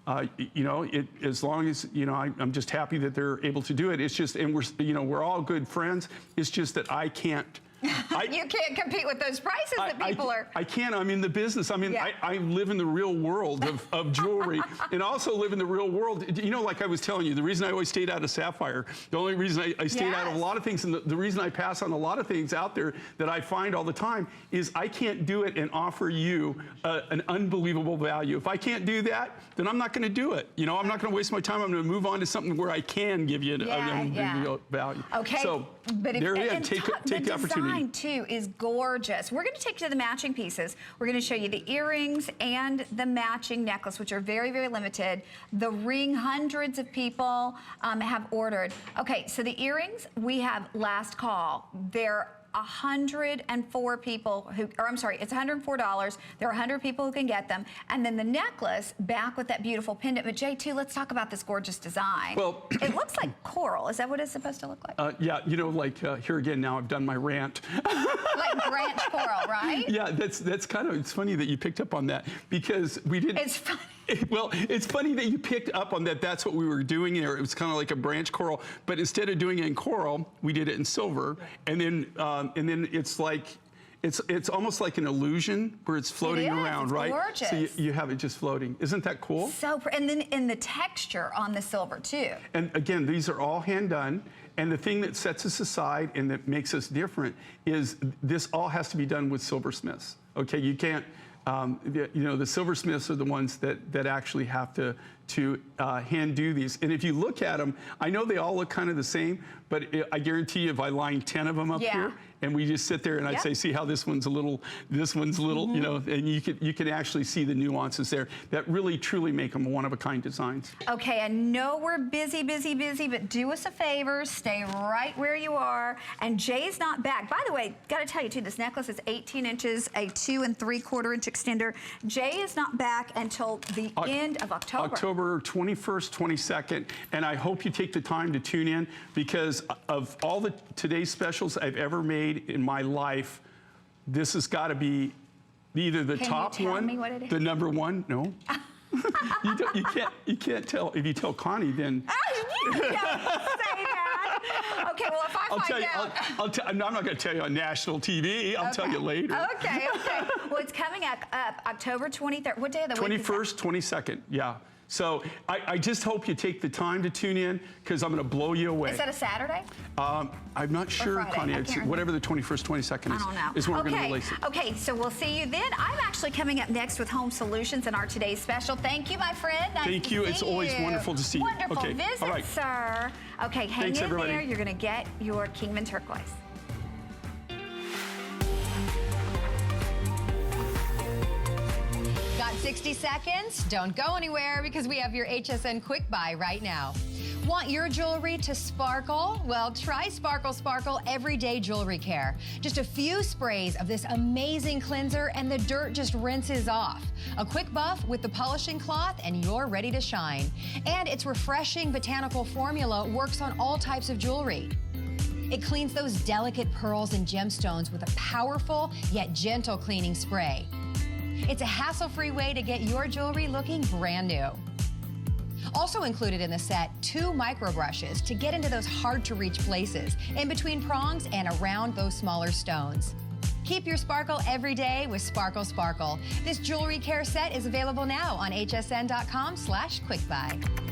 as long as I'm just happy that they're able to do it. It's just, and we're all good friends. It's just that I can't. You can't compete with those prices that people are. I can't. I'm in the business. I mean, I live in the real world of jewelry, and also live in the real world. Like I was telling you, the reason I always stayed out of Sapphire, the only reason I stayed out of a lot of things, and the reason I pass on a lot of things out there that I find all the time, is I can't do it and offer you an unbelievable value. If I can't do that, then I'm not going to do it. I'm not going to waste my time. I'm going to move on to something where I can give you an unbelievable value. Okay. So but there it is. Take the opportunity. Design too is gorgeous. We're going to take you to the matching pieces. We're going to show you the earrings and the matching necklace, which are very, very limited. The ring, hundreds of people have ordered. Okay, so the earrings, we have last call. They're 104 people who, or I'm sorry, it's $104. There are 100 people who can get them. And then the necklace back with that beautiful pendant. But J2, let's talk about this gorgeous design. Well, it looks like coral. Is that what it's supposed to look like? Yeah, here again, now I've done my rant. Like branch coral, right? Yeah, that's kind of, it's funny that you picked up on that, because we didn't. It's funny. Well, it's funny that you picked up on that. That's what we were doing there. It was kind of like a branch coral, but instead of doing it in coral, we did it in silver. And then it's like, it's almost like an illusion where it's floating around, it's right? Gorgeous. So you have it just floating. Isn't that cool? So, and then in the texture on the silver too. And again, these are all hand done. And the thing that sets us aside and that makes us different is this all has to be done with silversmiths. Okay, you can't. The silversmiths are the ones that actually have to to hand do these. And if you look at them, I know they all look kind of the same, but I guarantee you if I line 10 of them up here, and we just sit there and I'd say, see how this one's a little, you know, and you can actually see the nuances there that really truly make them one-of-a-kind designs. Okay, I know we're busy, but do us a favor, stay right where you are. And Jay's not back. By the way, got to tell you too, this necklace is 18 inches, a 2 3/4 inch extender. Jay is not back until the end of October. October 21st, 22nd, and I hope you take the time to tune in because of all the today's specials I've ever made in my life, this has got to be either the top you tell one, me what it is? the number one. No, you can't tell. If you tell Connie, then You don't say that. Okay, well, if I find out. I'm not going to tell you on national TV. I'll tell you later. Okay. Well, it's coming up October 23rd. What day of the week is that? 21st, 22nd, yeah. So I just hope you take the time to tune in because I'm going to blow you away. Is that a Saturday? I'm not sure, Friday? Connie. I can't remember. Whatever the 21st, 22nd I don't know. is when we're going to release it. Okay, so we'll see you then. I'm actually coming up next with Home Solutions in our today's special. Thank you, my friend. Nice Thank to you. see It's always wonderful to see you. Wonderful Okay, visit, all right. sir. Okay, hang Thanks, in everybody. there. You're going to get your Kingman turquoise. Got 60 seconds? Don't go anywhere because we have your HSN Quick Buy right now. Want your jewelry to sparkle? Well, try Sparkle Sparkle Everyday Jewelry Care. Just a few sprays of this amazing cleanser and the dirt just rinses off. A quick buff with the polishing cloth and you're ready to shine. And its refreshing botanical formula works on all types of jewelry. It cleans those delicate pearls and gemstones with a powerful yet gentle cleaning spray. It's a hassle-free way to get your jewelry looking brand new. Also included in the set, 2 micro brushes to get into those hard-to-reach places, in between prongs and around those smaller stones. Keep your sparkle every day with Sparkle Sparkle. This jewelry care set is available now on hsn.com/quickbuy.